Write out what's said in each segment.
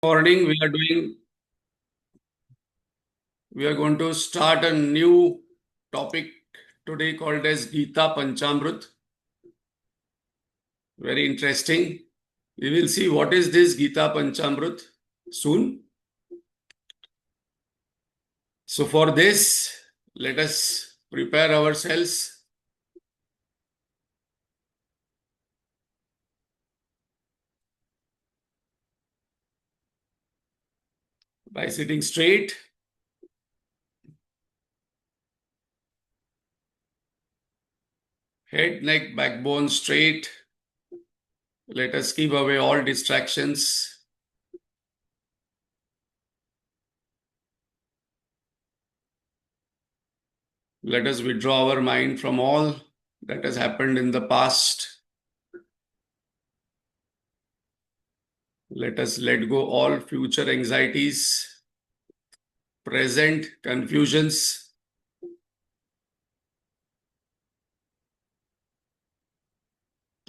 Morning. We are going to start a new topic today called as Gita Panchamrit. Very interesting. We will see what is this Gita Panchamrit soon. So for this, let us prepare ourselves by sitting straight. Head, neck, backbone straight. Let us keep away all distractions. Let us withdraw our mind from all that has happened in the past. Let us let go all future anxieties, present confusions,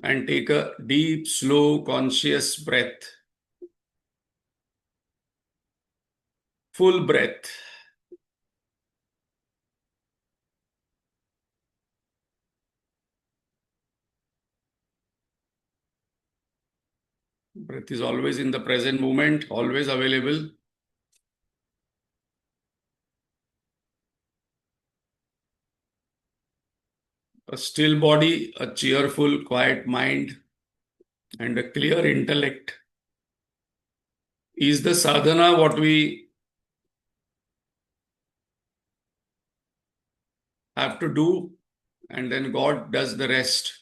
and take a deep, slow, conscious breath. Full breath. Breath is always in the present moment, always available. A still body, a cheerful, quiet mind, and a clear intellect is the sadhana what we have to do, and then God does the rest.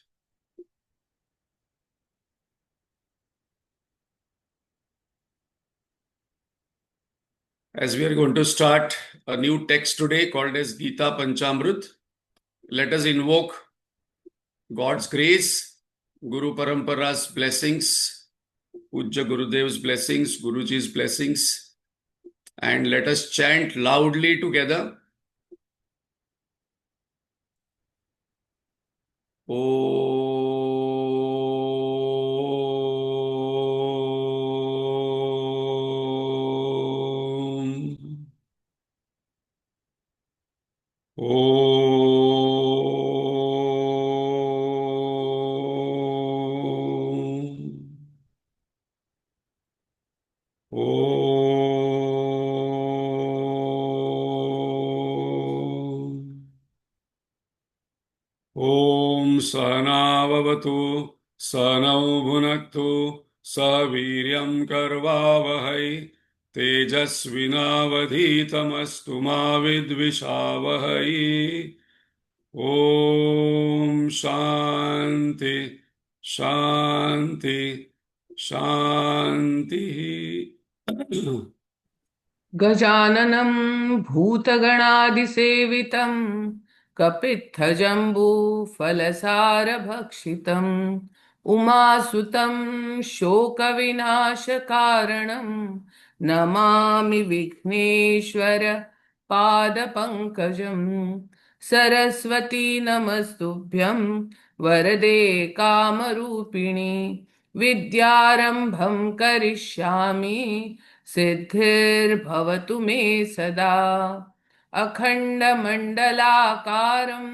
As we are going to start a new text today called as Gita Panchamrit, let us invoke God's grace, Guru Parampara's blessings, Pujya Gurudev's blessings, Guruji's blessings, and let us chant loudly together. Om Sahanavavatu Sahanau Bhunaktu Saviryam Karvavahai Tejasvinavadhitamastu ma vidvishavahai. Om Shanti Shanti Shanti. गजाननं भूतगणादिसेवितं कपित्थजम्बूफलसारभक्षितम् उमासुतं शोकविनाशकारणं Namami Vighneshwar पादपङ्कजं Saraswati नमस्तुभ्यं वरदे कामरूपिणि विद्यारम्भं करिष्यामि सिद्धिर्भवतु मे सदा अखण्डमण्डलाकारं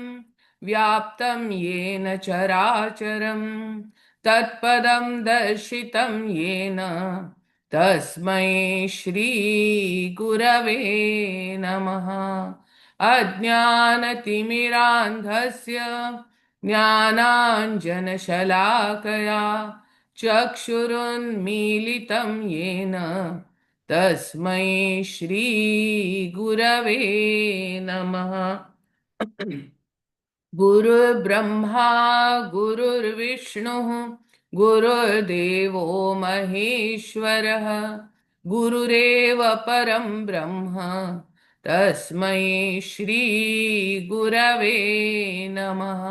व्याप्तं येन चराचरं तत्पदं दर्शितं येन तस्मै श्रीगुरवे नमः अज्ञानतिमिरान्धस्य ज्ञानाञ्जनशलाकया चक्षुरुन्मीलितं येन तस्मै श्रीगुरवे नमः गुरुर्ब्रह्मा गुरुर्विष्णुः गुरुर्देवो महेश्वरः गुरुरेव परं ब्रह्म तस्मै श्रीगुरवे नमः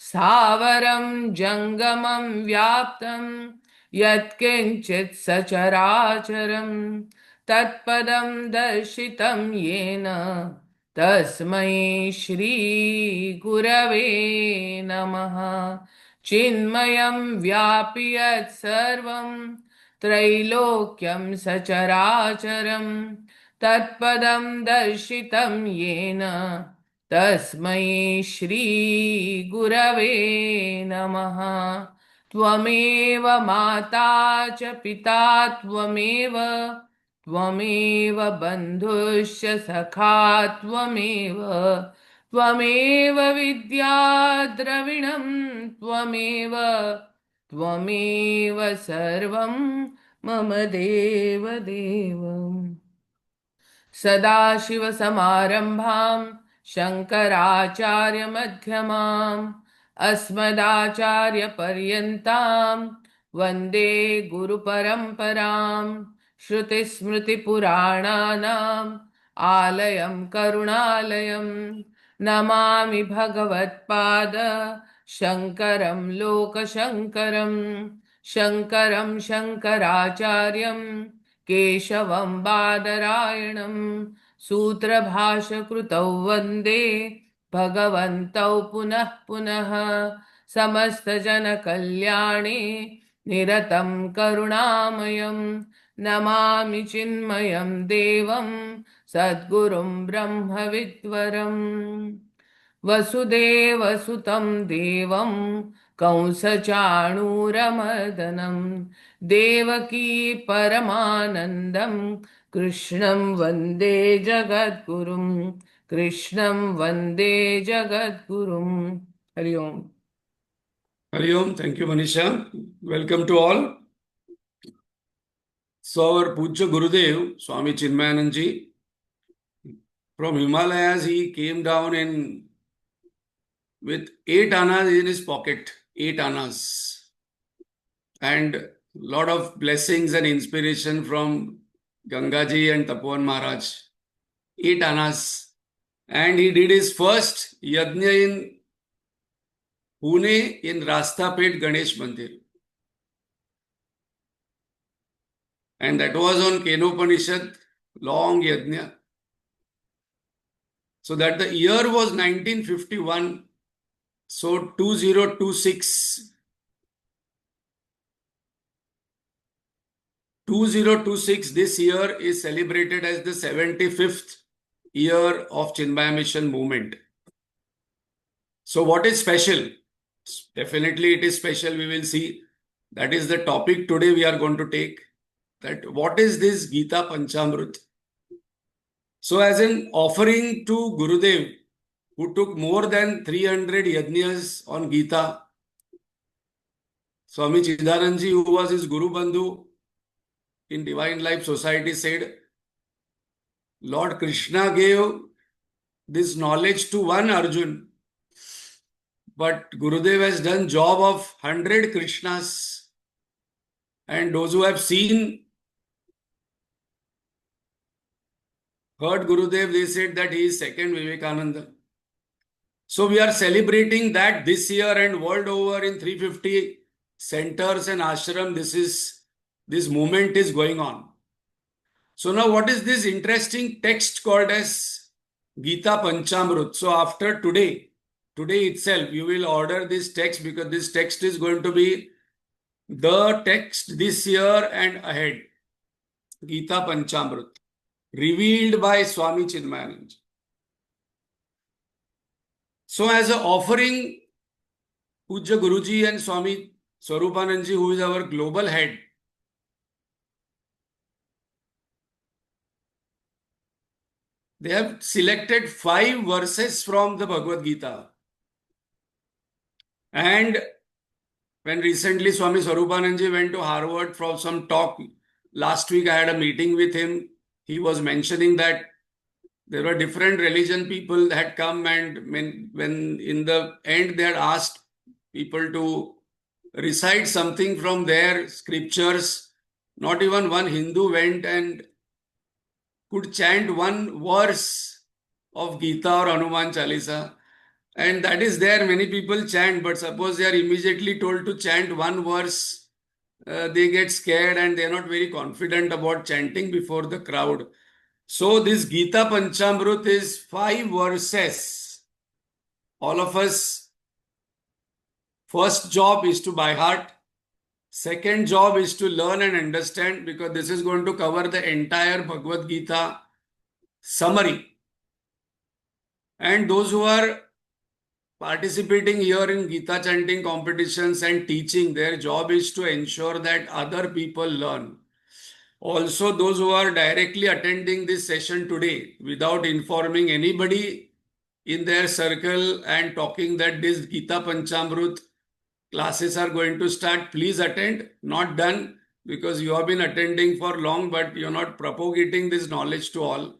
स्थावरं जङ्गमं व्याप्तं यत्किञ्चित् सचराचरं तत्पदं दर्शितं येन तस्मै श्रीगुरवे नमः चिन्मयं व्यापि यत् सर्वं त्रैलोक्यं सचराचरं तत्पदं दर्शितं येन तस्मै श्रीगुरवे नमः। त्वमेव माता च पिता त्वमेव बन्धुश्च सखा त्वमेव विद्या द्रविणं त्वमेव सर्वं मम देवदेव। सदाशिवसमारम्भां शङ्कराचार्यमध्यमाम् अस्मदाचार्यपर्यन्तां वन्दे गुरुपरम्परां। श्रुतिस्मृतिपुराणानाम् आलयं करुणालयं नमामि भगवत्पाद शङ्करं लोकशङ्करं। शङ्करं शङ्कराचार्यं केशवं बादरायणं सूत्रभाष्यकृतौ वन्दे भगवन्तौ पुनः पुनः। समस्तजनकल्याणे निरतं करुणामयं नमामि चिन्मयं देवं सद्गुरुं ब्रह्मविद्वरम्। वसुदेवसुतं देवं कंसचाणूरमर्दनं देवकी परमानन्दं कृष्णं वन्दे जगद्गुरुं। हरि ओम्। Hari Om. Thank you, Manisha. Welcome to all. So our Pujya Gurudev, Swami Chinmayananji, from Himalayas, he came down with 8 annas in his pocket, 8 annas, and lot of blessings and inspiration from Gangaji and Tapovan Maharaj, 8 annas. And he did his first yajna in Pune in Rastapet Ganesh Mandir. And that was on Kenopanishad, long yajna. So that the year was 1951. So 2026. 2026 this year is celebrated as the 75th year of Chinmaya Mission movement. So what is special? Definitely it is special. We will see. That is the topic today we are going to take. That what is this Gita Panchamrit? So as an offering to Gurudev, who took more than 300 yajnas on Gita, Swami Chidananji, who was his Guru Bandhu in Divine Life Society, said, Lord Krishna gave this knowledge to one Arjun, but Gurudev has done job of 100 Krishnas, and those who have heard Gurudev, they said that he is second Vivekananda. So we are celebrating that this year, and world over in 350 centers and ashram, this movement is going on. So now what is this interesting text called as Gita Panchamrit? So after today itself, you will order this text, because this text is going to be the text this year and ahead. Gita Panchamrit, revealed by Swami Chinmayananji. So as an offering, Pujya Guruji and Swami Swarupananji, who is our global head, they have selected 5 verses from the Bhagavad Gita. And when recently Swami Swarupananji went to Harvard for some talk, last week I had a meeting with him. He was mentioning that there were different religion people had come, and when in the end they had asked people to recite something from their scriptures, not even one Hindu went and could chant one verse of Gita or Hanuman Chalisa. And that is there, many people chant, but suppose they are immediately told to chant one verse, they get scared and they are not very confident about chanting before the crowd. So this Gita Panchamrit is 5 verses. All of us, first job is to by heart. Second job is to learn and understand, because this is going to cover the entire Bhagavad Gita summary. And those who are participating here in Gita chanting competitions and teaching, their job is to ensure that other people learn. Also, those who are directly attending this session today without informing anybody in their circle and talking that this Gita Panchamrit classes are going to start, please attend. Not done, because you have been attending for long, but you're not propagating this knowledge to all.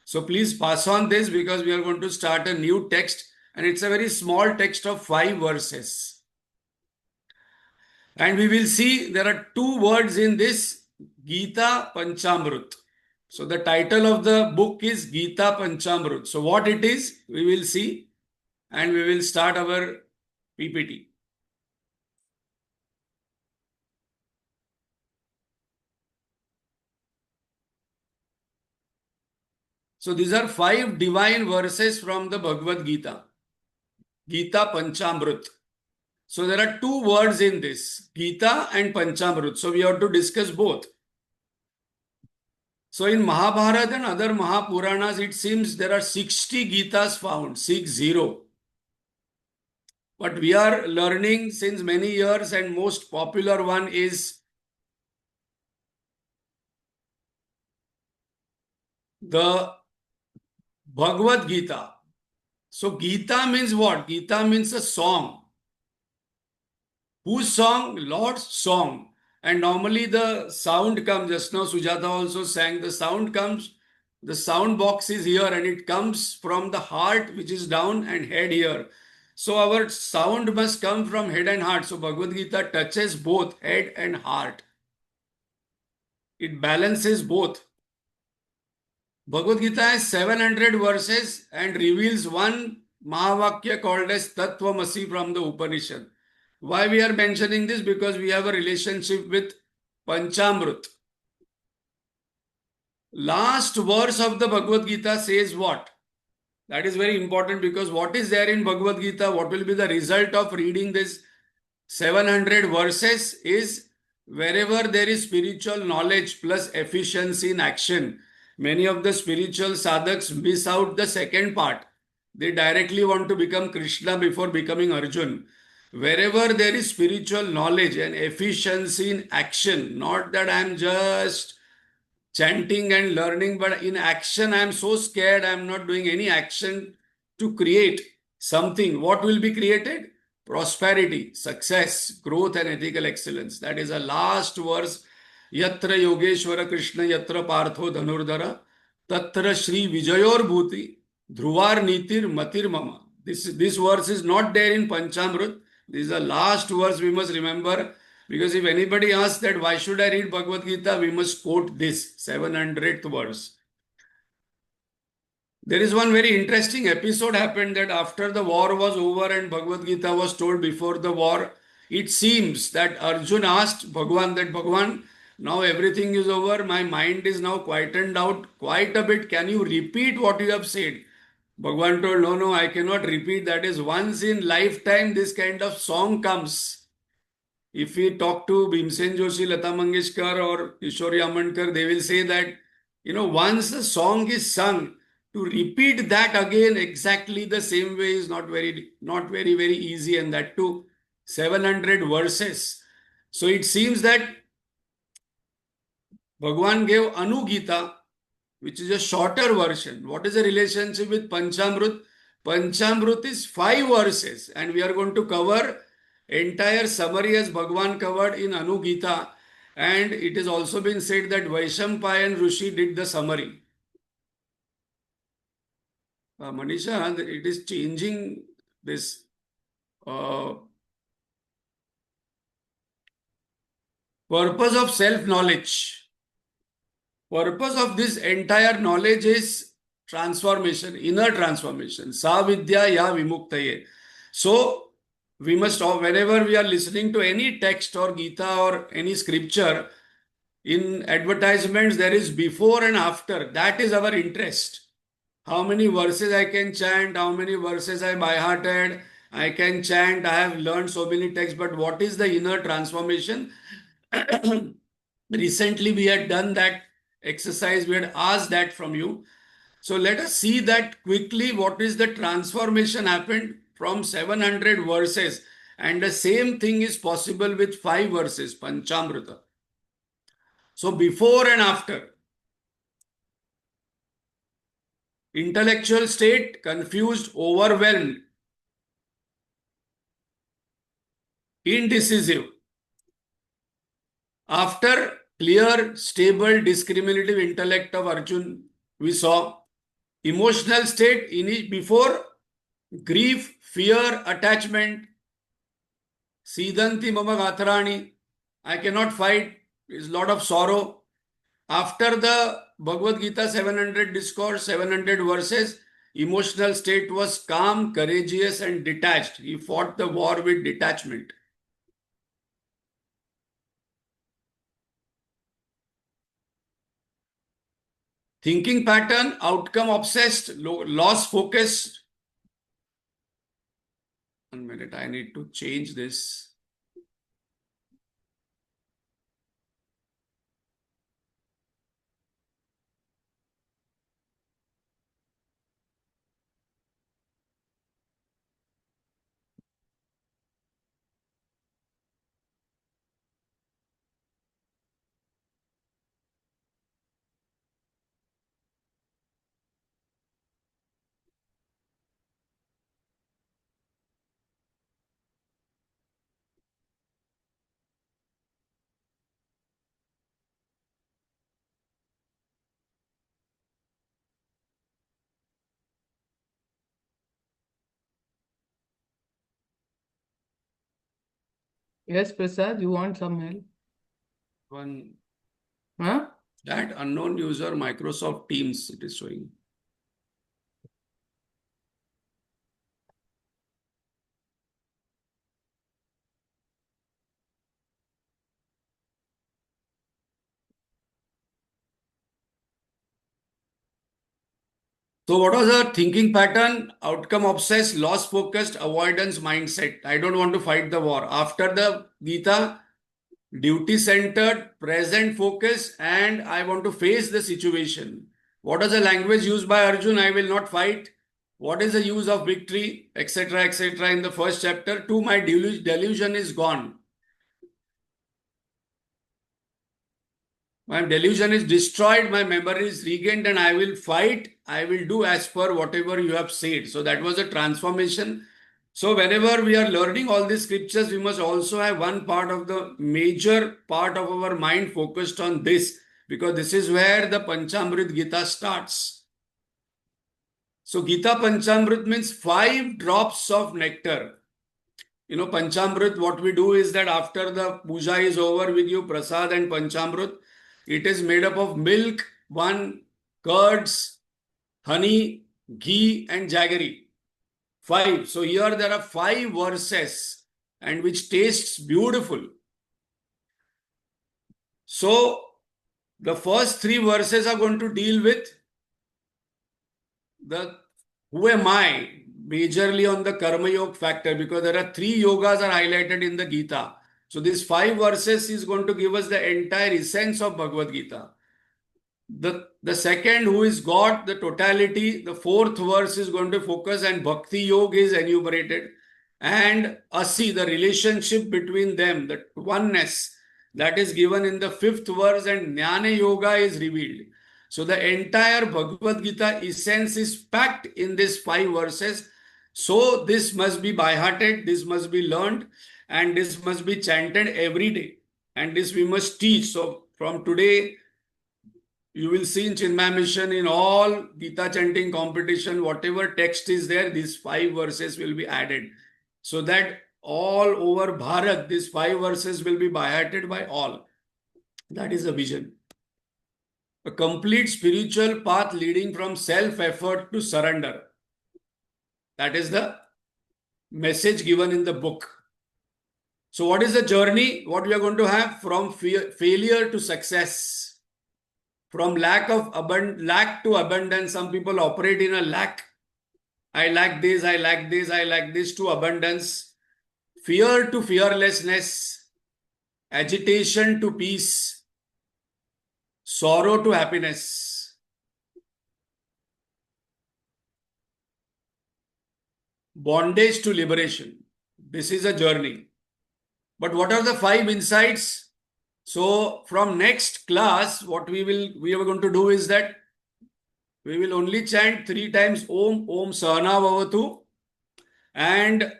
So please pass on this, because we are going to start a new text, and it's a very small text of 5 verses. And we will see there are 2 words in this Gita Panchamrit. So the title of the book is Gita Panchamrit. So what it is, we will see, and we will start our PPT. So these are 5 divine verses from the Bhagavad Gita, Gita Panchamrit. So there are 2 words in this, Gita and Panchamrit. So we have to discuss both. So in Mahabharata and other Mahapuranas, it seems there are 60 Gitas found, 60. But we are learning since many years, and most popular one is the Bhagavad Gita. So Gita means what? Gita means a song. Whose song? Lord's song. And normally the sound comes, just now Sujata also sang, the sound comes, the sound box is here and it comes from the heart, which is down, and head here. So our sound must come from head and heart. So Bhagavad Gita touches both head and heart. It balances both. Bhagavad Gita has 700 verses and reveals one Mahavakya called as Tattvamasi from the Upanishad. Why we are mentioning this? Because we have a relationship with Panchamrit. Last verse of the Bhagavad Gita says what? That is very important, because what is there in Bhagavad Gita, what will be the result of reading this 700 verses is, wherever there is spiritual knowledge plus efficiency in action, many of the spiritual sadhaks miss out the second part. They directly want to become Krishna before becoming Arjun. Wherever there is spiritual knowledge and efficiency in action, not that I am just chanting and learning, but in action I am so scared I am not doing any action to create something. What will be created? Prosperity, success, growth and ethical excellence. That is the last verse. Yatra Yogeshwara Krishna Yatra Partho Dhanurdhara Tatra Shri Vijayor Bhuti Dhruvar Nitir Matir Mama. This verse is not there in Panchamrit. This is the last verse we must remember, because if anybody asks that why should I read Bhagavad Gita, we must quote this 700th verse. There is one very interesting episode happened, that after the war was over and Bhagavad Gita was told before the war, it seems that Arjun asked Bhagwan that, Bhagwan, now everything is over, my mind is now quietened out quite a bit, can you repeat what you have said? Bhagwan told, no, I cannot repeat. That is once in lifetime this kind of song comes. If we talk to Bhimsen Joshi, Lata Mangeshkar or Kishore Amankar, they will say that, once a song is sung, to repeat that again exactly the same way is not very, very easy, and that too 700 verses. So it seems that Bhagwan gave Anu Gita, which is a shorter version. What is the relationship with Panchamrit? Panchamrit is 5 verses, and we are going to cover entire summary as Bhagwan covered in Anu Gita, and it has also been said that Vaishampayan Rishi did the summary. Manisha, it is changing this purpose of self-knowledge. Purpose of this entire knowledge is transformation, inner transformation. Sa vidya ya vimuktaye. So, we must, whenever we are listening to any text or Gita or any scripture, in advertisements there is before and after. That is our interest. How many verses I can chant, how many verses I by-hearted, I can chant, I have learned so many texts, but what is the inner transformation? Recently, we had done that exercise, we had asked that from you. So let us see that quickly. What is the transformation happened from 700 verses? And the same thing is possible with 5 verses, Panchamrita. So before and after. Intellectual state, confused, overwhelmed, indecisive. After clear, stable, discriminative intellect of Arjun, we saw emotional state before grief, fear, attachment. Siddhanti mama gatharani. I cannot fight. There's a lot of sorrow. After the Bhagavad Gita 700 discourse, 700 verses, emotional state was calm, courageous, and detached. He fought the war with detachment. Thinking pattern, outcome obsessed, loss focused. 1 minute, I need to change this. Yes, Prasad, you want some help? One, Huh? that unknown user, Microsoft Teams, it is showing. So what was the thinking pattern? Outcome obsessed, loss focused, avoidance mindset. I don't want to fight the war. After the Gita, duty centered, present focus, and I want to face the situation. What is the language used by Arjun? I will not fight. What is the use of victory, etc., etc. in the first chapter? Two, my delusion is gone. My delusion is destroyed, my memory is regained, and I will fight. I will do as per whatever you have said. So that was a transformation. So whenever we are learning all these scriptures, we must also have one part of the major part of our mind focused on this, because this is where the Panchamrit Gita starts. So Gita Panchamrit means 5 drops of nectar. You know, Panchamrit, what we do is that after the puja is over, we give prasad and Panchamrit. It is made up of milk, curds, honey, ghee, and jaggery. 5. So here there are 5 verses, and which tastes beautiful. So the first 3 verses are going to deal with the who am I, majorly on the karma yoga factor, because there are 3 yogas are highlighted in the Gita. So these 5 verses is going to give us the entire essence of Bhagavad Gita. The second, who is God, the totality. The 4th verse is going to focus, and Bhakti Yoga is enumerated. And Asi, the relationship between them, the oneness, that is given in the 5th verse, and Jnana Yoga is revealed. So the entire Bhagavad Gita essence is packed in these 5 verses. So this must be by hearted, this must be learned, and this must be chanted every day. And this we must teach. So from today, you will see in Chinmay Mission, in all Gita chanting competition, whatever text is there, these 5 verses will be added. So that all over Bharat, these 5 verses will be by-hearted by all. That is the vision. A complete spiritual path leading from self-effort to surrender. That is the message given in the book. So what is the journey? What we are going to have? From failure to success. From lack to abundance. Some people operate in a lack. I lack this, I lack this, I lack this, to abundance, fear to fearlessness, agitation to peace, sorrow to happiness, bondage to liberation. This is a journey. But what are the 5 insights? So from next class, what we are going to do is that we will only chant 3 times Om, Om Sahana Bhavatu, and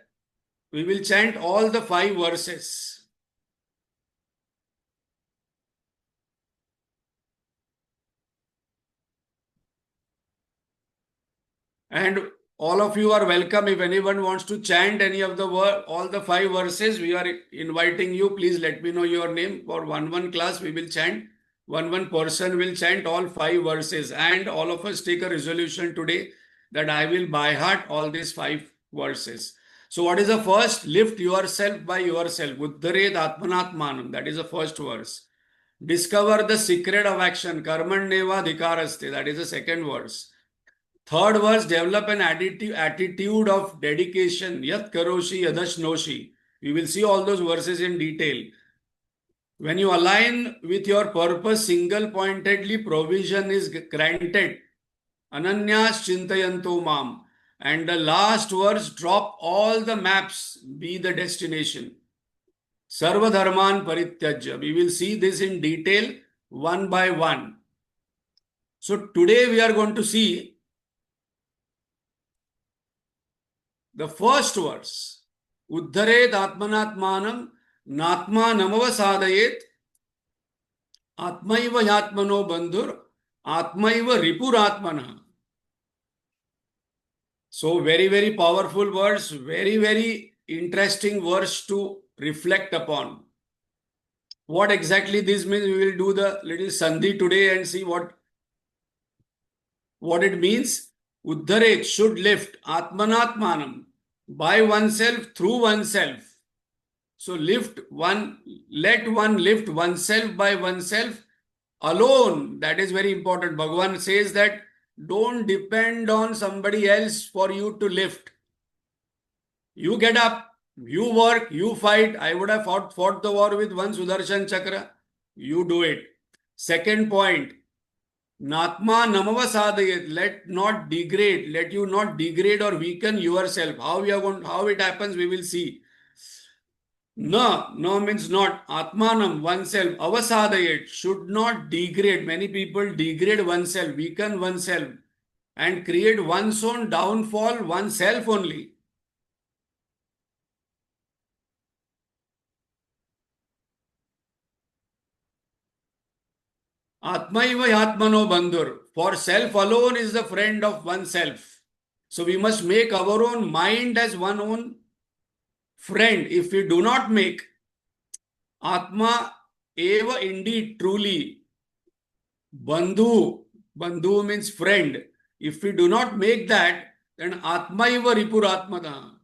we will chant all the 5 verses. And all of you are welcome. If anyone wants to chant any of the all the 5 verses, we are inviting you. Please let me know your name. For one class, we will chant. One person will chant all 5 verses. And all of us take a resolution today that I will by heart all these 5 verses. So what is the first? Lift yourself by yourself. Uddharet Atmanatmanam. That is the first verse. Discover the secret of action. Karmanneva dhikaraste. That is the second verse. Third verse, develop an attitude of dedication. Yat karoshi yadashnoshi. We will see all those verses in detail. When you align with your purpose, single-pointedly provision is granted. Ananyas chintayanto mam. And the last verse, drop all the maps, be the destination. Sarva dharman parityajya. We will see this in detail one by one. So today we are going to see the first verse. Uddharet atmanatmanam natma namava sadayet atmaiva yatmano bandhur atmaiva ripuratmana. So very, very powerful verse, very, very interesting verse to reflect upon. What exactly this means, we will do the little sandhi today and see what it means. Uddharet, should lift, atmanatmanam, by oneself, through oneself. So let one lift oneself by oneself alone. That is very important. Bhagavan says that don't depend on somebody else for you to lift. You get up, you work, you fight. I would have fought the war with one Sudarshan Chakra. You do it. Second point, Natma namava sadayet. Let you not degrade or weaken yourself. How it happens, we will see. No means not. Atmanam, oneself. Avasadayet, should not degrade. Many people degrade oneself, weaken oneself, and create one's own downfall, oneself only. Atmaiva yatmano bandhur. For self alone is the friend of oneself. So we must make our own mind as one own friend. If we do not make Atma eva indeed truly bandhu means friend. If we do not make that, then Atmaiva ripuratmana.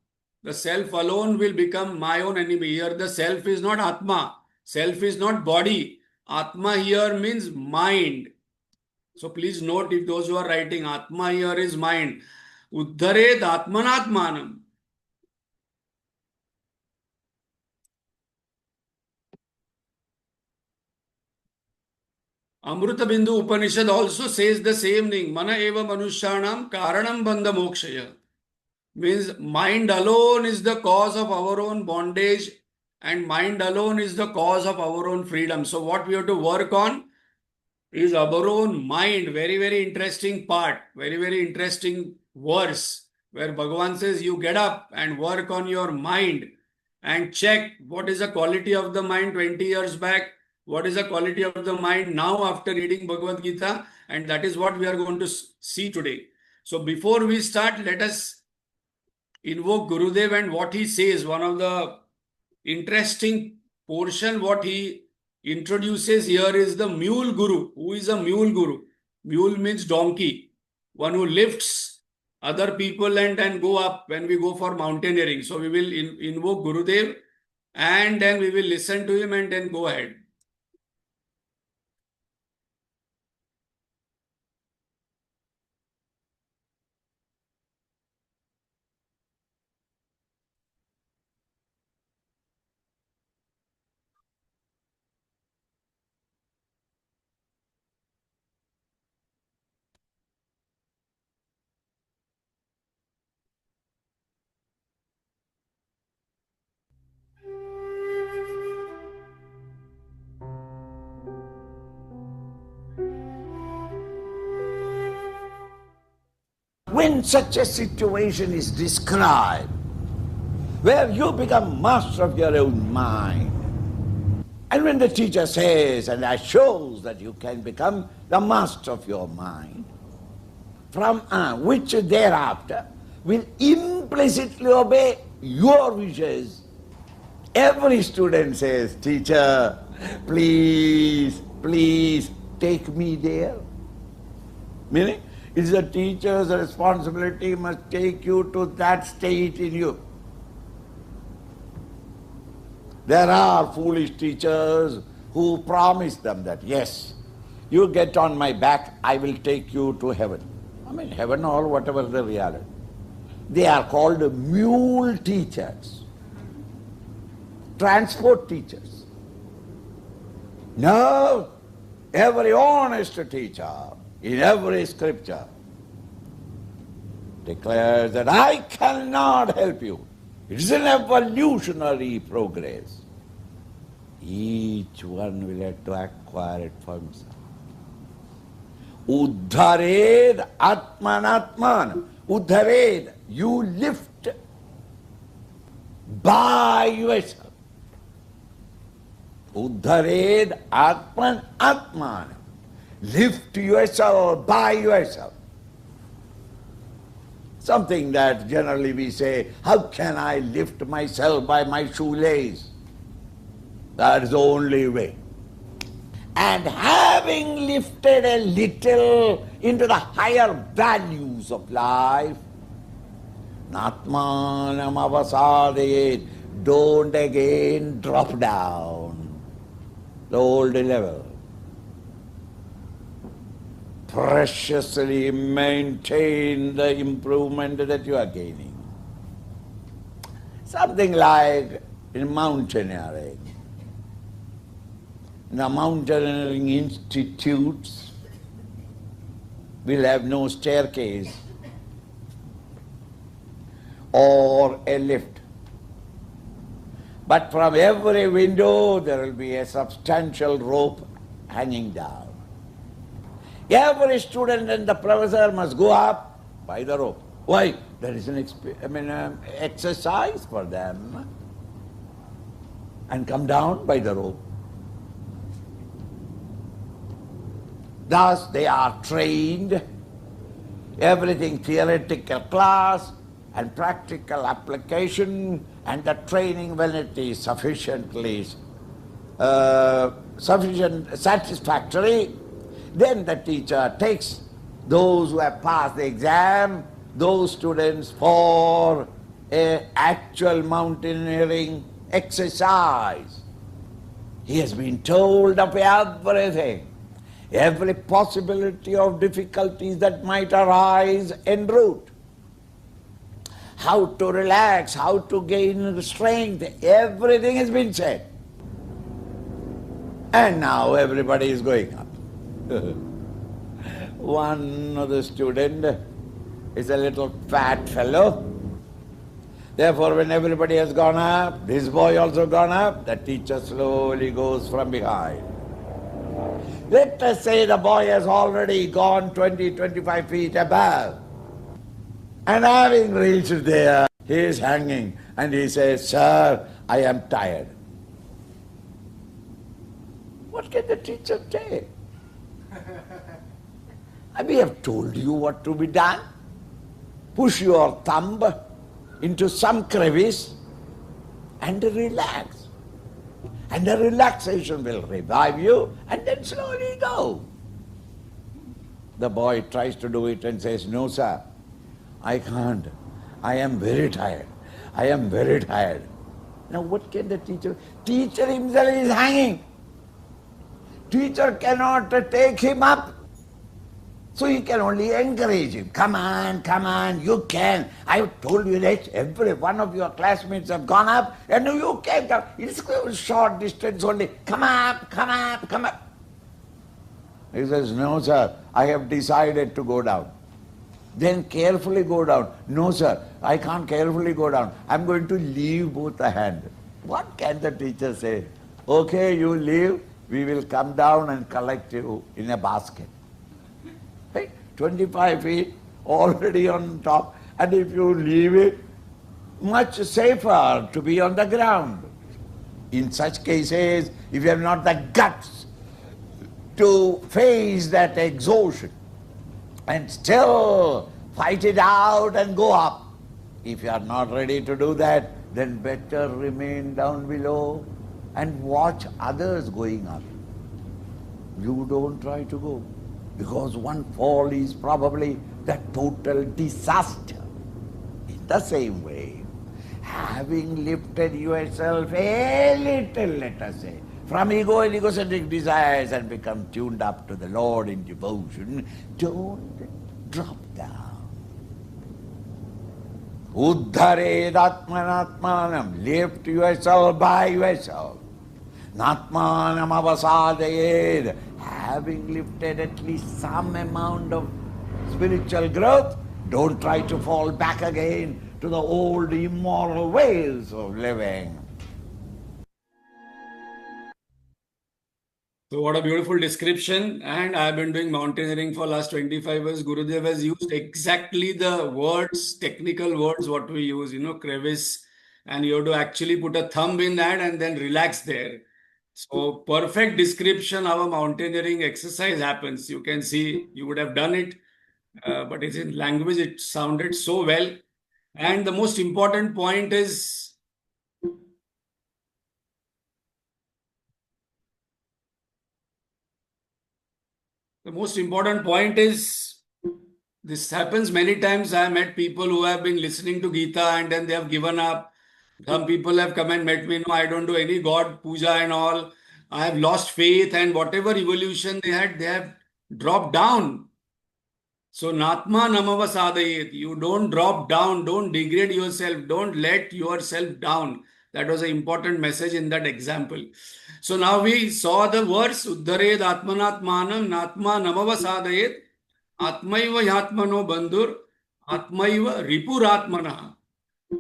The self alone will become my own enemy. Here the self is not Atma. Self is not body. Atma here means mind. So please note, if those who are writing, Atma here is mind. Uddharet atmanatmanam. Amruta Bindu Upanishad also says the same thing. Mana eva manushyanam karanam bandha mokshaya. Means mind alone is the cause of our own bondage, and mind alone is the cause of our own freedom. So what we have to work on is our own mind. Very, very interesting part. Very, very interesting verse where Bhagavan says you get up and work on your mind and check what is the quality of the mind 20 years back, what is the quality of the mind now after reading Bhagavad Gita, and that is what we are going to see today. So before we start, let us invoke Gurudev and what he says. One of the interesting portion what he introduces here is the mule guru. Who is a mule guru? Mule means donkey. One who lifts other people and go up when we go for mountaineering. So we will invoke Gurudev and then we will listen to him and then go ahead. When such a situation is described, where you become master of your own mind, and when the teacher says and assures that you can become the master of your mind, from which thereafter will implicitly obey your wishes, every student says, teacher, please, please take me there. Meaning, it's the teacher's responsibility must take you to that state in you. There are foolish teachers who promise them that, yes, you get on my back, I will take you to heaven. I mean, heaven or whatever the reality. They are called mule teachers, transport teachers. No, every honest teacher in every scripture declares that I cannot help you. It is an evolutionary progress. Each one will have to acquire it for himself. Uddhared atmanatman. Uddhared, you lift by yourself. Uddhared atman. Lift yourself by yourself. Something that generally we say, how can I lift myself by my shoelace? That is the only way. And having lifted a little into the higher values of life, Natmanam avasadayet, don't again drop down the old level. Preciously maintain the improvement that you are gaining. Something like in mountaineering. The mountaineering institutes will have no staircase or a lift. But from every window there will be a substantial rope hanging down. Every student and the professor must go up by the rope. Why? There is an exercise for them. And come down by the rope. Thus they are trained, everything theoretical class and practical application, and the training when it is sufficiently satisfactory, then the teacher takes those who have passed the exam, those students for an actual mountaineering exercise. He has been told of everything. Every possibility of difficulties that might arise en route. How to relax, how to gain strength, everything has been said. And now everybody is going up. One of the student is a little fat fellow. Therefore, when everybody has gone up, this boy also gone up, the teacher slowly goes from behind. Let us say the boy has already gone 20-25 feet above. And having reached there, he is hanging and he says, sir, I am tired. What can the teacher say? We have told you what to be done. Push your thumb into some crevice and relax. And the relaxation will revive you, and then slowly go. The boy tries to do it and says, no sir, I can't. I am very tired. I am very tired. Now what can the teacher? Teacher himself is hanging. Teacher cannot take him up. So he can only encourage him. Come on, you can. I have told you that every one of your classmates have gone up and you can come. It's a short distance only. Come up. He says, no sir, I have decided to go down. Then carefully go down. No sir, I can't carefully go down. I'm going to leave both the hands. What can the teacher say? Okay, you leave, we will come down and collect you in a basket. Right? 25 feet, already on top. And if you leave it, much safer to be on the ground. In such cases, if you have not the guts to face that exhaustion and still fight it out and go up, if you are not ready to do that, then better remain down below and watch others going up. You don't try to go, because one fall is probably the total disaster. In the same way, having lifted yourself a little, let us say, from ego and egocentric desires and become tuned up to the Lord in devotion, don't drop down. Uddhared atmanatmanam, lift yourself by yourself. Natmanam avasadayed, having lifted at least some amount of spiritual growth, don't try to fall back again to the old immoral ways of living. So what a beautiful description. And I've been doing mountaineering for last 25 years. Gurudev has used exactly the words, technical words, what we use, crevice. And you have to actually put a thumb in that and then relax there. So perfect description how a mountaineering exercise happens. You can see you would have done it, but it's in language. It sounded so well. And the most important point is this happens many times. I met people who have been listening to Gita and then they have given up. Some people have come and met me. No, I don't do any God puja and all. I have lost faith, and whatever evolution they had, they have dropped down. So Natma Namava Sadayet. You don't drop down, don't degrade yourself, don't let yourself down. That was an important message in that example. So now we saw the verse Uddhared Atmanatmanam Natma Namava Sadayet Atmaiva Yatmano Bandhur Atmaiva Ripuratmana.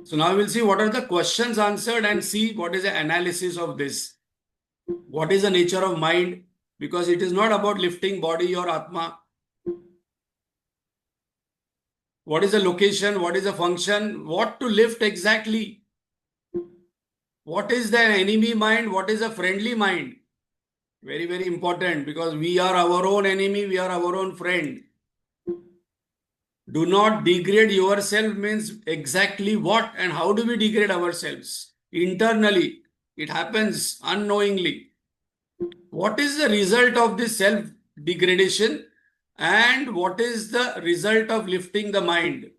So now we'll see what are the questions answered and see what is the analysis of this. What is the nature of mind? Because it is not about lifting body or Atma. What is the location? What is the function? What to lift exactly? What is the enemy mind? What is a friendly mind? Very, very important, because we are our own enemy. We are our own friend. Do not degrade yourself means exactly what and how do we degrade ourselves? Internally. It happens unknowingly. What is the result of this self-degradation and what is the result of lifting the mind?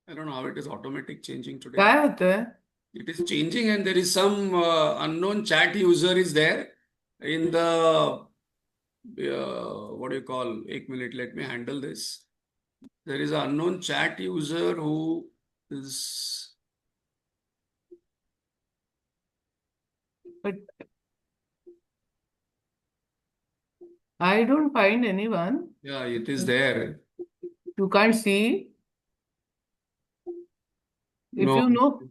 I don't know how it is automatic changing today. क्या होता है? It is changing and there is some unknown chat user is there in the, what do you call, 1 minute, let me handle this. There is an unknown chat user who is... But I don't find anyone. Yeah, it is there. You can't see. If No. you know,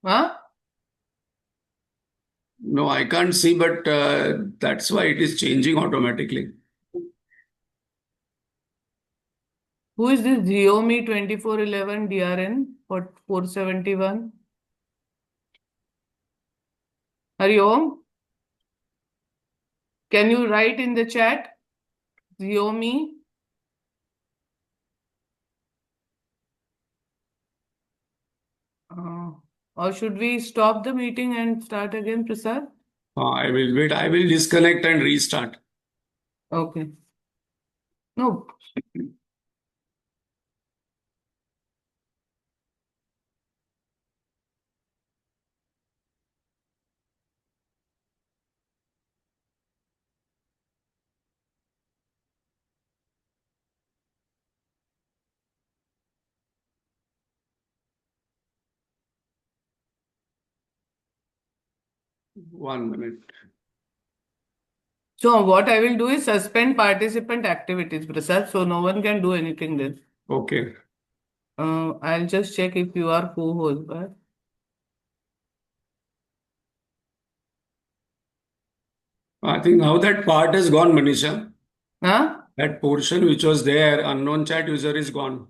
huh? No, I can't see, but that's why it is changing automatically. Who is this Xiaomi 2411 DRN for 471? Hari Om? Can you write in the chat? Xiaomi? Or should we stop the meeting and start again, Prasad? I will wait. I will disconnect and restart. Okay. No. One minute. So what I will do is suspend participant activities, Prasad, so no one can do anything then. Okay. I'll just check if you are co-host, but I think now that part is gone, Manisha. Huh? That portion which was there, unknown chat user is gone.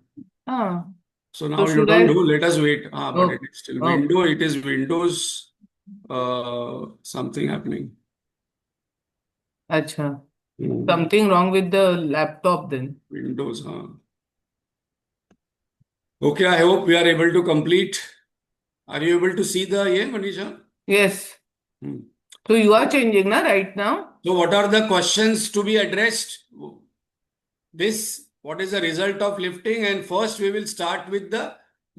Ah. So So now you should don't I? do, let us wait. But it Oh, is still oh, window, it is Windows something happening. acha. Hmm. Something wrong with the laptop then. Windows, Okay, I hope we are able to complete. Are you able to see the Manisha? Yes. Hmm. So you are changing, na, right now? So what are the questions to be addressed? What is the result of lifting? And first we will start with the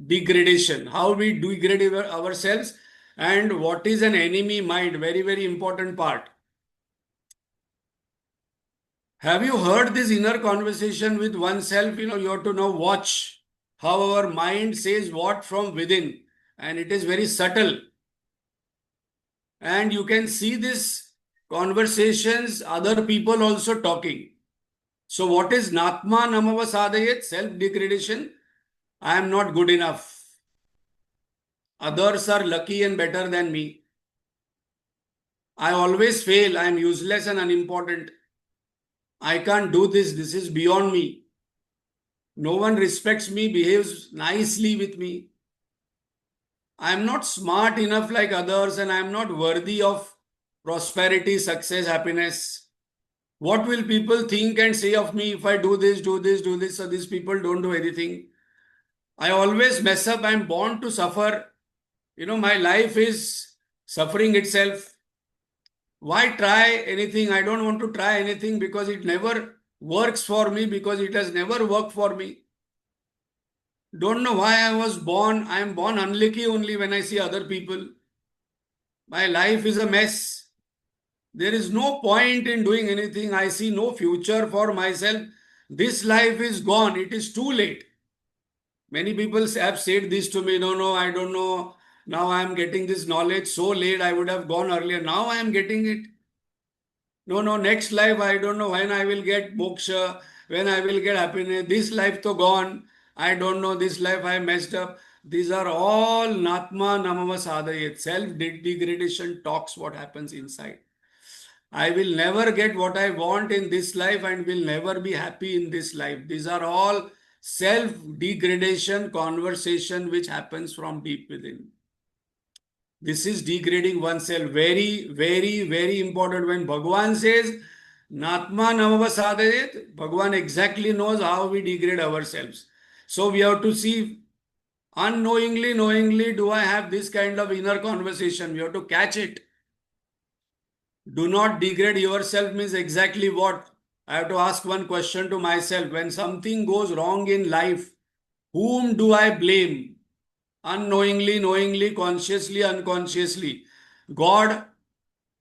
degradation. How we degrade ourselves and what is an enemy mind? Very, very important part. Have you heard this inner conversation with oneself? You have to now watch how our mind says what from within. And it is very subtle. And you can see this conversations, other people also talking. So what is Natma Namava Sadayet? Self-degradation. I am not good enough. Others are lucky and better than me. I always fail. I am useless and unimportant. I can't do this. This is beyond me. No one respects me, behaves nicely with me. I am not smart enough like others and I am not worthy of prosperity, success, happiness. What will people think and say of me if I do this, do this, do this? So these people don't do anything. I always mess up. I'm born to suffer. My life is suffering itself. Why try anything? I don't want to try anything because it never works for me, because it has never worked for me. Don't know why I was born. I am born unlucky only when I see other people. My life is a mess. There is no point in doing anything. I see no future for myself. This life is gone. It is too late. Many people have said this to me. No, I don't know. Now I am getting this knowledge so late. I would have gone earlier. Now I am getting it. No, next life, I don't know when I will get moksha, when I will get happiness. This life to gone. I don't know. This life I messed up. These are all Natma Namava Sadayat. Self-degradation talks what happens inside. I will never get what I want in this life and will never be happy in this life. These are all self-degradation conversation which happens from deep within. This is degrading oneself. Very, very, very important. When Bhagwan says, Natma Namava Sadayet, Bhagwan exactly knows how we degrade ourselves. So we have to see unknowingly, knowingly, do I have this kind of inner conversation? We have to catch it. Do not degrade yourself means exactly what? I have to ask one question to myself. When something goes wrong in life, whom do I blame? Unknowingly, knowingly, consciously, unconsciously. God,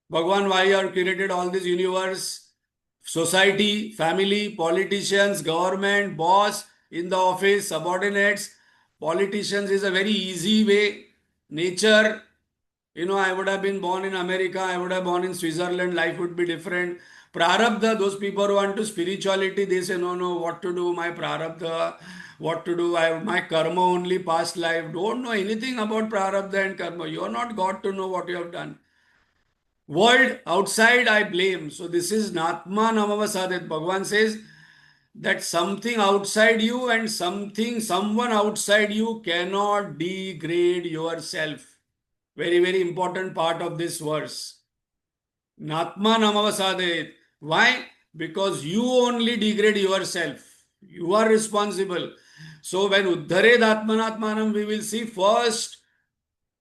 Bhagwan, why you have created all this universe, society, family, politicians, government, boss, in the office, subordinates. Politicians is a very easy way. Nature, I would have been born in America, I would have born in Switzerland, life would be different. Prarabdha, those people who want to spirituality, they say, no, what to do, my prarabdha, what to do, my karma only past life. Don't know anything about prarabdha and karma. You are not God to know what you have done. World outside I blame. So this is Natma Namava Sadet. Bhagavan says that something outside you and someone outside you cannot degrade yourself. Very, very important part of this verse. Natma Namava Sadet. Why? Because you only degrade yourself. You are responsible. So when Uddhared Atmanatmanam, we will see first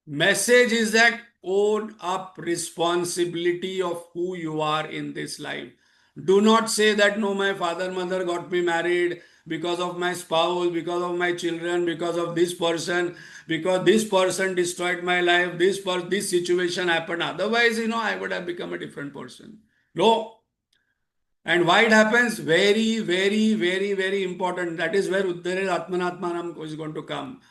message is that own up responsibility of who you are in this life. Do not say that no, my father, mother got me married because of my spouse, because of my children, because of this person, because this person destroyed my life, this situation happened. Otherwise, I would have become a different person. No. And why it happens? Very, very, very, very important. That is where Uddhare Atmanatmanam is going to come.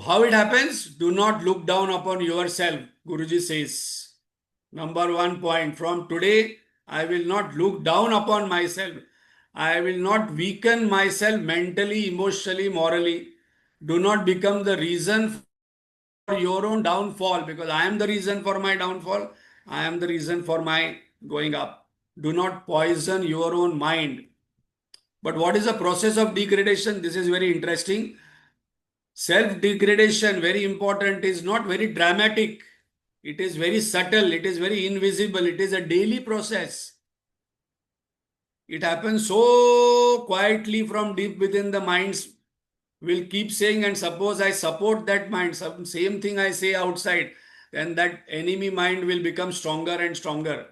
How it happens? Do not look down upon yourself, Guruji says. Number 1 point. From today, I will not look down upon myself. I will not weaken myself mentally, emotionally, morally. Do not become the reason for your own downfall, because I am the reason for my downfall. I am the reason for my going up. Do not poison your own mind. But what is the process of degradation? This is very interesting. Self-degradation, very important, is not very dramatic. It is very subtle. It is very invisible. It is a daily process. It happens so quietly from deep within the minds. Will keep saying, and suppose I support that mind, same thing I say outside, then that enemy mind will become stronger and stronger.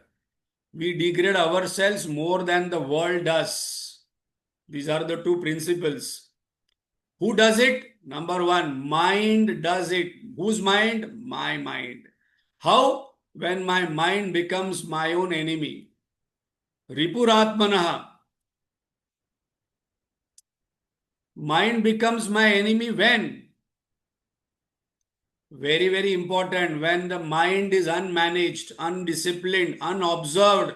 We degrade ourselves more than the world does. These are the two principles. Who does it? Number one, mind does it. Whose mind? My mind. How? When my mind becomes my own enemy. Ripuratmanaha. Mind becomes my enemy when? Very, very important. When the mind is unmanaged, undisciplined, unobserved,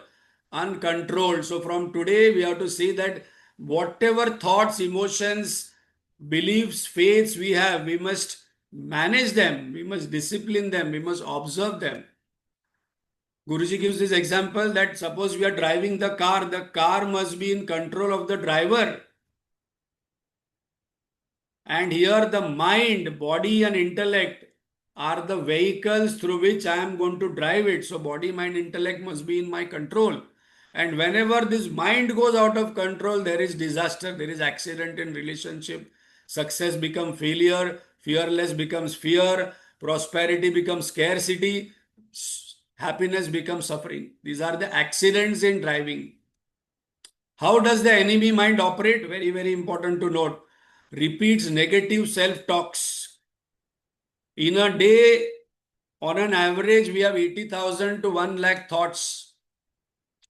uncontrolled. So from today, we have to see that whatever thoughts, emotions, beliefs, faiths we have, we must manage them. We must discipline them. We must observe them. Guruji gives this example that suppose we are driving the car must be in control of the driver. And here the mind, body and intellect are the vehicles through which I am going to drive it. So body, mind, intellect must be in my control. And whenever this mind goes out of control, there is disaster, there is accident in relationship. Success becomes failure, fearless becomes fear, prosperity becomes scarcity, happiness becomes suffering. These are the accidents in driving. How does the enemy mind operate? Very, very important to note. Repeats negative self-talks. In a day, on an average, we have 80,000 to 1 lakh thoughts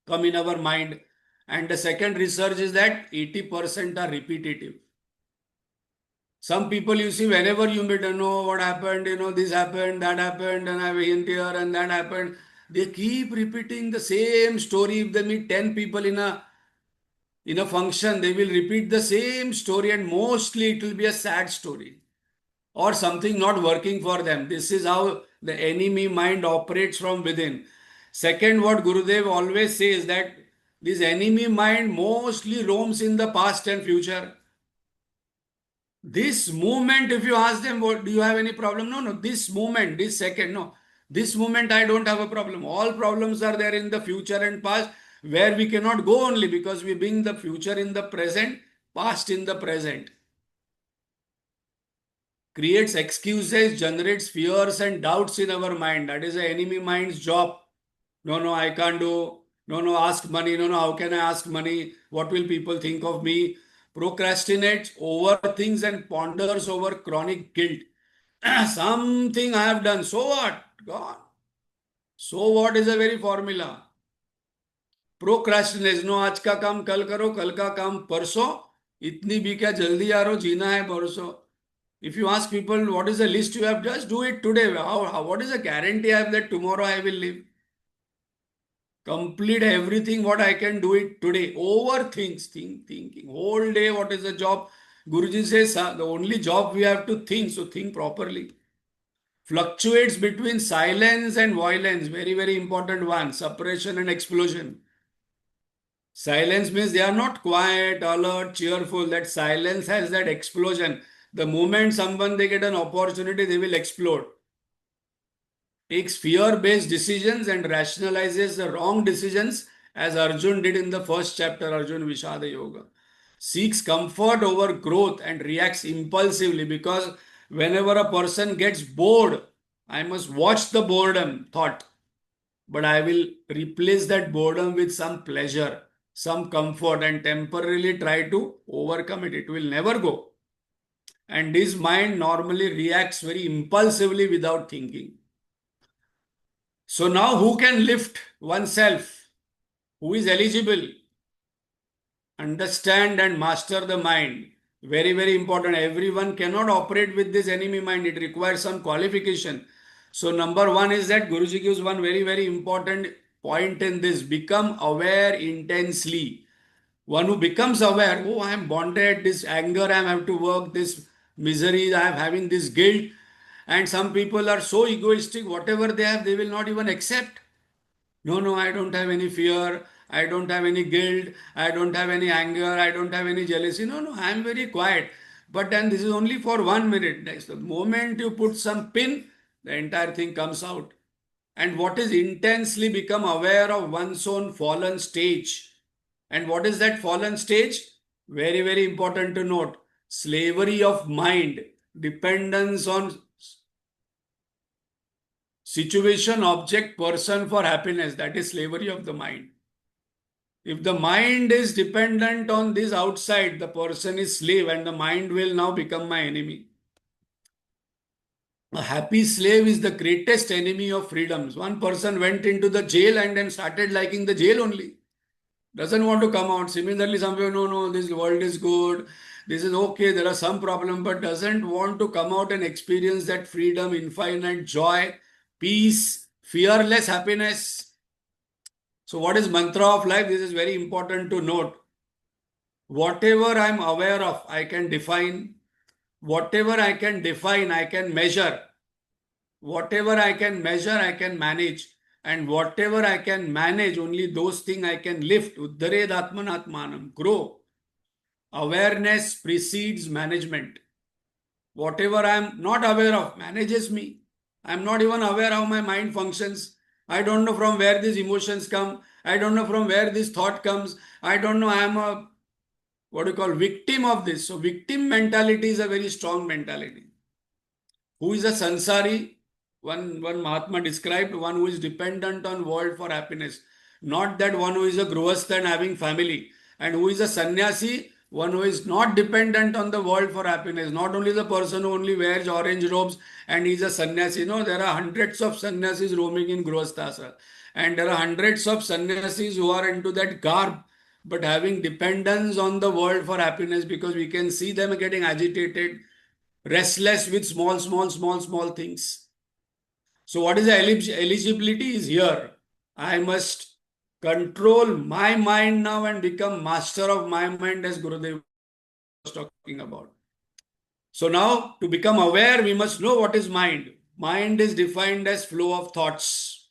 come in our mind. And the second research is that 80% are repetitive. Some people you see, whenever you meet, what happened, this happened, that happened, and I went here and that happened. They keep repeating the same story. If they meet 10 people in a function, they will repeat the same story, and mostly it will be a sad story or something not working for them. This is how the enemy mind operates from within. Second, what Gurudev always says that this enemy mind mostly roams in the past and future. This moment, if you ask them, what do you have any problem? No, this moment, this second, no. This moment I don't have a problem. All problems are there in the future and past, where we cannot go only because we bring the future in the present, past in the present. Creates excuses, generates fears and doubts in our mind. That is the enemy mind's job. No, I can't do. No, ask money. No, how can I ask money? What will people think of me? Procrastinates, overthinks and ponders over chronic guilt. Something I have done. So what? Gone. So what is a very formula. Procrastinate. No, आज का काम कल करो, कल का काम परसों. इतनी भी क्या जल्दी आ रहो, जीना है परसों. If you ask people what is the list you have, just do it today. What is the guarantee I have that tomorrow I will live? Complete everything what I can do it today. Overthinks, thinking. Whole day, what is the job? Guruji says the only job we have to think, so think properly. Fluctuates between silence and violence. Very, very important one. Suppression and explosion. Silence means they are not quiet, alert, cheerful. That silence has that explosion. The moment someone they get an opportunity, they will explode. Takes fear-based decisions and rationalizes the wrong decisions, as Arjun did in the first chapter, Arjun Vishada Yoga. Seeks comfort over growth and reacts impulsively, because whenever a person gets bored, I must watch the boredom thought, but I will replace that boredom with some pleasure, some comfort, and temporarily try to overcome it. It will never go. And this mind normally reacts very impulsively without thinking. So now who can lift oneself? Who is eligible? Understand and master the mind. Very, very important. Everyone cannot operate with this enemy mind. It requires some qualification. So number one is that Guruji gives one very, very important point in this. Become aware intensely. One who becomes aware, I am bonded, this anger, I have to work, this misery, I am having this guilt. And some people are so egoistic, whatever they have, they will not even accept. No, I don't have any fear. I don't have any guilt. I don't have any anger. I don't have any jealousy. No, I am very quiet. But then this is only for 1 minute. Next, the moment you put some pin, the entire thing comes out. And what is intensely become aware of one's own fallen stage. And what is that fallen stage? Very, very important to note. Slavery of mind, dependence on situation, object, person for happiness. That is slavery of the mind. If the mind is dependent on this outside, the person is slave and the mind will now become my enemy. A happy slave is the greatest enemy of freedoms. One person went into the jail and then started liking the jail only. Doesn't want to come out. Similarly, some people, no, this world is good. This is okay. There are some problems, but doesn't want to come out and experience that freedom, infinite joy, peace, fearless happiness. So what is mantra of life? This is very important to note. Whatever I'm aware of, I can define. Whatever I can define, I can measure. Whatever I can measure, I can manage. And whatever I can manage, only those things I can lift. Uddhared atmanatmanam. Grow. Awareness precedes management. Whatever I am not aware of manages me. I am not even aware how my mind functions. I don't know from where these emotions come. I don't know from where this thought comes. I don't know. I am a victim of this. So victim mentality is a very strong mentality. Who is a sansari? One Mahatma described one who is dependent on world for happiness. Not that one who is a grihastha and having family. And who is a sannyasi? One who is not dependent on the world for happiness. Not only the person who only wears orange robes and is a sannyasi. No, there are hundreds of sannyasis roaming in grihasthasana. And there are hundreds of sannyasis who are into that garb, but having dependence on the world for happiness, because we can see them getting agitated, restless with small things. So what is the eligibility is here. I must control my mind now and become master of my mind, as Gurudev was talking about. So now to become aware, we must know what is mind. Mind is defined as flow of thoughts.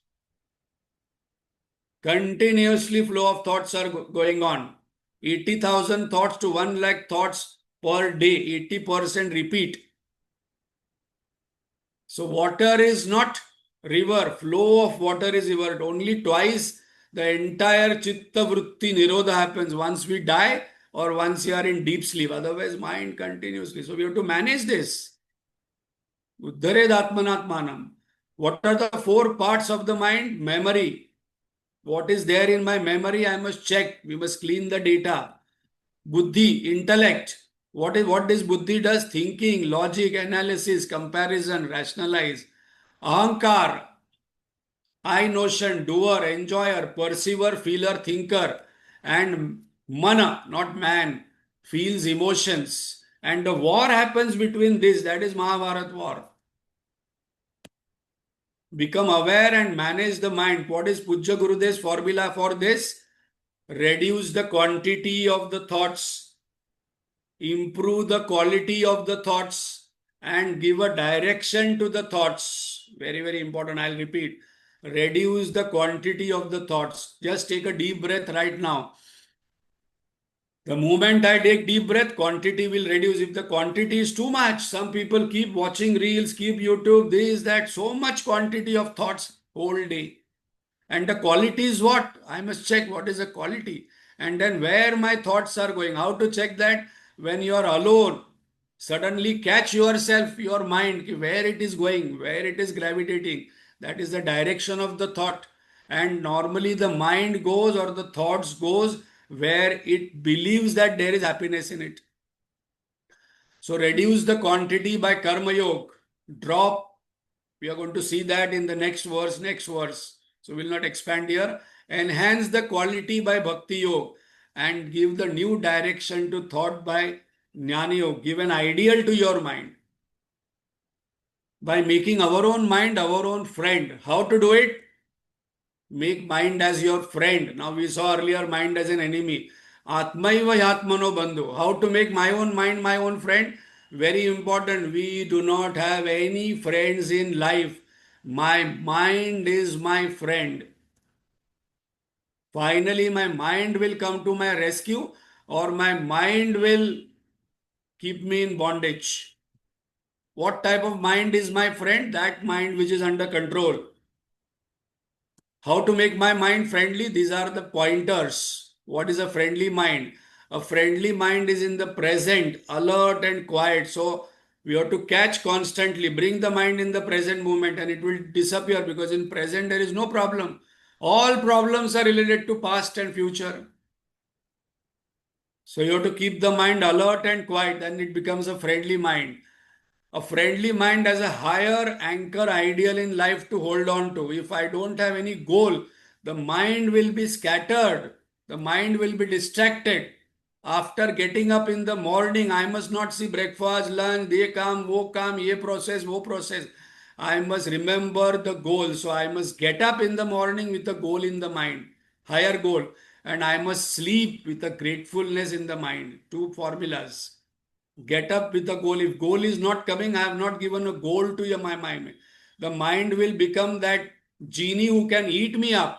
Continuously flow of thoughts are going on. 80,000 thoughts to 1 lakh thoughts per day, 80% repeat. So water is not river, flow of water is river. Only twice the entire chitta vritti nirodha happens, once we die or once you are in deep sleep. Otherwise, mind continuously. So we have to manage this. Uddhared atmanatmanam. What are the 4 parts of the mind? Memory. What is there in my memory? I must check. We must clean the data. Buddhi, intellect. What this buddhi does? Thinking, logic, analysis, comparison, rationalize. Ahankar, I notion, doer, enjoyer, perceiver, feeler, thinker. And mana, not man, feels emotions. And the war happens between this. That is Mahabharat war. Become aware and manage the mind. What is Pujya Gurudev's formula for this? Reduce the quantity of the thoughts, improve the quality of the thoughts, and give a direction to the thoughts. Very, very important. I'll repeat. Reduce the quantity of the thoughts. Just take a deep breath right now. The moment I take deep breath, quantity will reduce. If the quantity is too much, some people keep watching reels, keep YouTube, this, that, so much quantity of thoughts whole day. And the quality is what? I must check what is the quality. And then where my thoughts are going. How to check that? When you are alone, suddenly catch yourself, your mind, where it is going, where it is gravitating. That is the direction of the thought. And normally the mind goes or the thoughts goes where it believes that there is happiness in it. So reduce the quantity by karma yoga. Drop. We are going to see that in the next verse. So we'll not expand here. Enhance the quality by bhakti yoga and give the new direction to thought by jnana yoga. Give an ideal to your mind. By making our own mind our own friend. How to do it? Make mind as your friend. Now we saw earlier mind as an enemy. Atmaiva yatmano bandhu. How to make my own mind my own friend? Very important. We do not have any friends in life. My mind is my friend. Finally, my mind will come to my rescue, or my mind will keep me in bondage. What type of mind is my friend? That mind which is under control. How to make my mind friendly? These are the pointers. What is a friendly mind? A friendly mind is in the present, alert and quiet. So we have to catch constantly, bring the mind in the present moment, and it will disappear, because in present there is no problem. All problems are related to past and future. So you have to keep the mind alert and quiet, then it becomes a friendly mind. A friendly mind has a higher anchor ideal in life to hold on to. If I don't have any goal, the mind will be scattered. The mind will be distracted. After getting up in the morning, I must not see breakfast, lunch, ye kam, wo kam, ye process, wo process. I must remember the goal. So I must get up in the morning with a goal in the mind, higher goal. And I must sleep with a gratefulness in the mind. Two formulas. Get up with a goal. If goal is not coming, I have not given a goal to my mind. The mind will become that genie who can eat me up.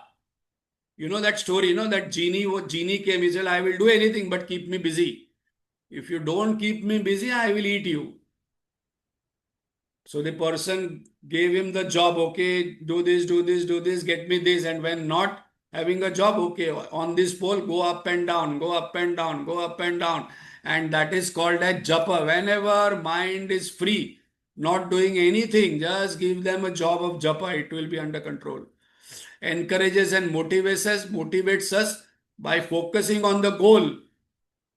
You know that story, that genie came, he said, I will do anything but keep me busy. If you don't keep me busy, I will eat you. So the person gave him the job, okay, do this, do this, do this, get me this. And when not having a job, okay, on this pole, go up and down, go up and down, go up and down. And that is called as japa. Whenever mind is free, not doing anything, just give them a job of japa, it will be under control. Encourages and motivates us by focusing on the goal.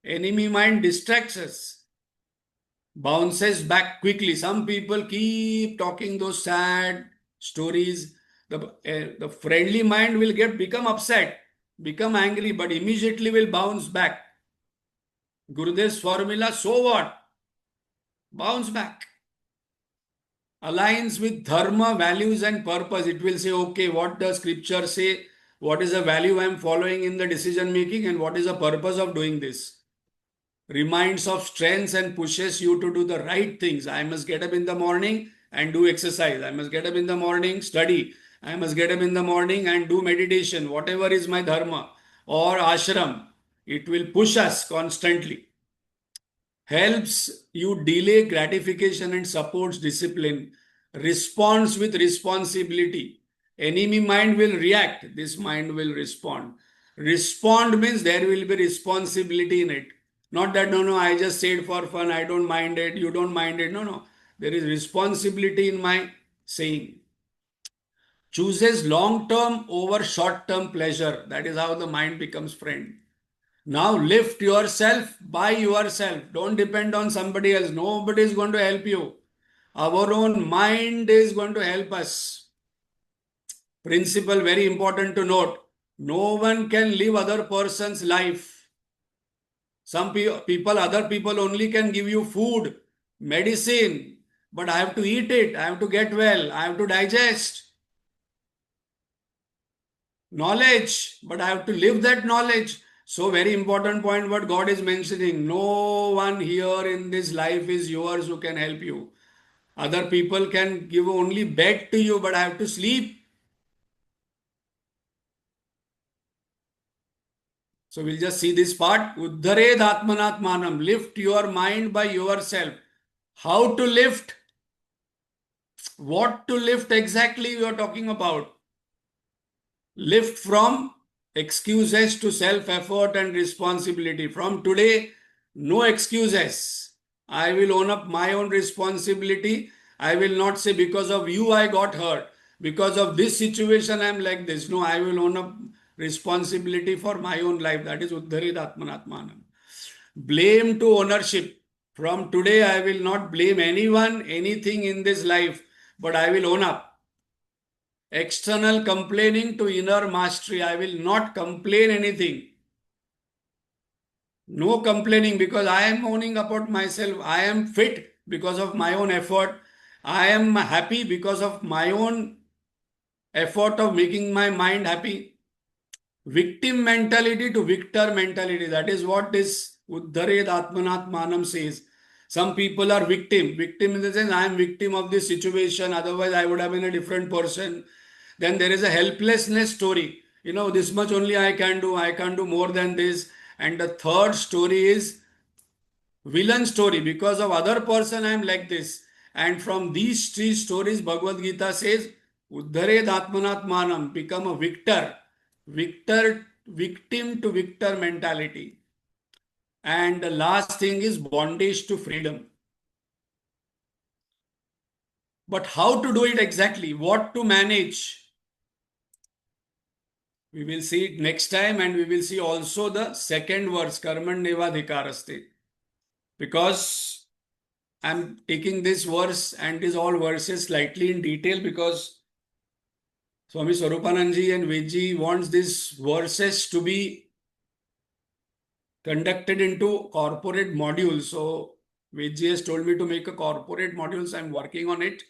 Enemy mind distracts us, bounces back quickly. Some people keep talking those sad stories. The friendly mind will become upset, become angry, but immediately will bounce back. Gurudev's formula, so what? Bounce back. Aligns with dharma, values and purpose. It will say, okay, what does scripture say? What is the value I am following in the decision making, and what is the purpose of doing this? Reminds of strengths and pushes you to do the right things. I must get up in the morning and do exercise. I must get up in the morning, study. I must get up in the morning and do meditation, whatever is my dharma or ashram. It will push us constantly. Helps you delay gratification and supports discipline. Responds with responsibility. Enemy mind will react. This mind will respond. Respond means there will be responsibility in it. Not that, no, I just said for fun, I don't mind it, you don't mind it. No. There is responsibility in my saying. Chooses long-term over short-term pleasure. That is how the mind becomes friend. Now lift yourself by yourself. Don't depend on somebody else. Nobody is going to help you. Our own mind is going to help us. Principle very important to note. No one can live other person's life. Some people, other people only can give you food, medicine, but I have to eat it. I have to get well. I have to digest. Knowledge, but I have to live that knowledge. So very important point what God is mentioning. No one here in this life is yours who can help you. Other people can give only bed to you, but I have to sleep. So we'll just see this part. Uddhared atmanatmanam. Lift your mind by yourself. How to lift? What to lift exactly you are talking about? Lift from excuses to self-effort and responsibility. From today, no excuses. I will own up my own responsibility. I will not say because of you I got hurt. Because of this situation I am like this. No, I will own up responsibility for my own life. That is Uddharid Atmanatmanam. Blame to ownership. From today I will not blame anyone, anything in this life, but I will own up. External complaining to inner mastery. I will not complain anything. No complaining, because I am owning about myself. I am fit because of my own effort. I am happy because of my own effort of making my mind happy. Victim mentality to victor mentality. That is what this Uddhared Atmanatmanam says. Some people are victim. Victim in the sense, I am victim of this situation. Otherwise, I would have been a different person. Then there is a helplessness story. this much only I can do. I can't do more than this. And the third story is villain story. Because of other person, I am like this. And from these three stories, Bhagavad Gita says, Uddhared Atmanat Manam, become a victor. Victim to victor mentality. And the last thing is bondage to freedom. But how to do it exactly? What to manage? We will see it next time, and we will see also the second verse, Karmanyevadhikaraste. Because I'm taking this verse and these all verses slightly in detail because Swami Swarupananji and Vedji wants these verses to be conducted into corporate modules. So Vedji has told me to make a corporate module, so I'm working on it.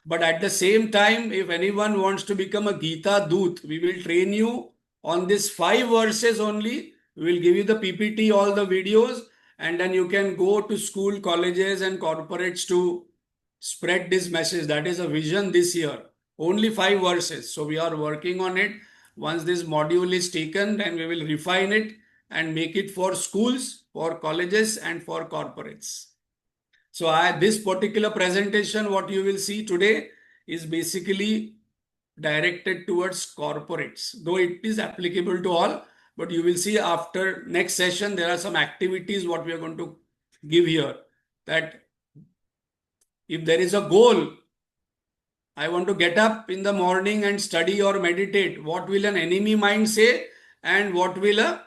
But at the same time, if anyone wants to become a Gita Doot, we will train you on these 5 verses only. We will give you the PPT, all the videos, and then you can go to school, colleges, and corporates to spread this message. That is a vision this year. Only 5 verses. So we are working on it. Once this module is taken, then we will refine it and make it for schools, for colleges, and for corporates. So this particular presentation, what you will see today, is basically directed towards corporates, though it is applicable to all. But you will see after next session, there are some activities what we are going to give here. That if there is a goal, I want to get up in the morning and study or meditate, what will an enemy mind say and what will a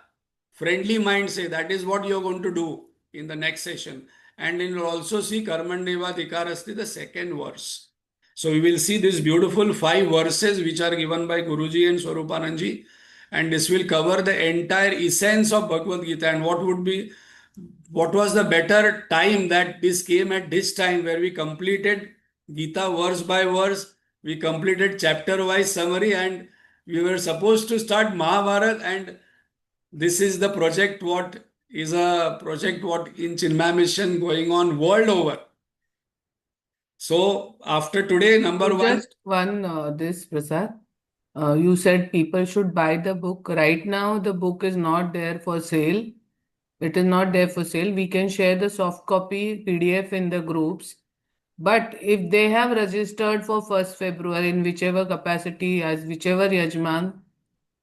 friendly mind say? That is what you are going to do in the next session. And you will also see Karmanyeva Dhikarasti, the second verse. So we will see these beautiful 5 verses which are given by Guruji and Swarupananji. And this will cover the entire essence of Bhagavad Gita. And what was the better time that this came at this time where we completed Gita verse by verse. We completed chapter wise summary and we were supposed to start Mahabharata, and this is the project what in Chinmaya Mission going on world over. So after today, number one. Just this, Prasad. You said people should buy the book. Right now, the book is not there for sale. It is not there for sale. We can share the soft copy PDF in the groups. But if they have registered for 1st February in whichever capacity, as whichever Yajman,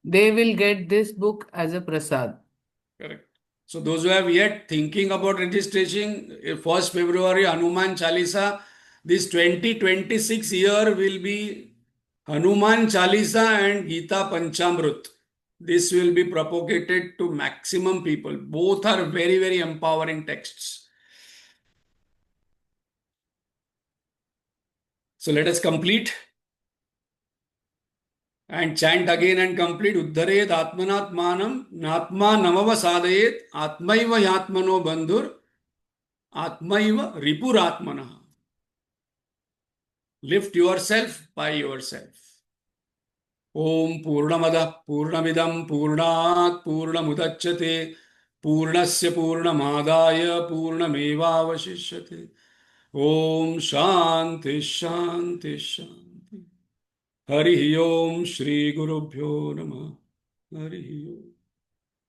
they will get this book as a prasad. Correct. So those who have yet thinking about registration, 1st February, Hanuman Chalisa, this 2026 year will be Hanuman Chalisa and Gita Panchamrit. This will be propagated to maximum people. Both are very, very empowering texts. So let us complete and chant again and complete. Uddhared Atmanat Manam, Natma Namava Sadayet, Atmaiva Yatmano Bandhur, Atmaiva Ripuratmana. Lift yourself by yourself. Om Purnamada Purnamidam Purnat Purnamudachyate Purnasya Purnamadaya Purnamevavashishyate. Om Shanti Shanti Shanti. Hari Om Shri Gurubhyo Namah. Hari Om.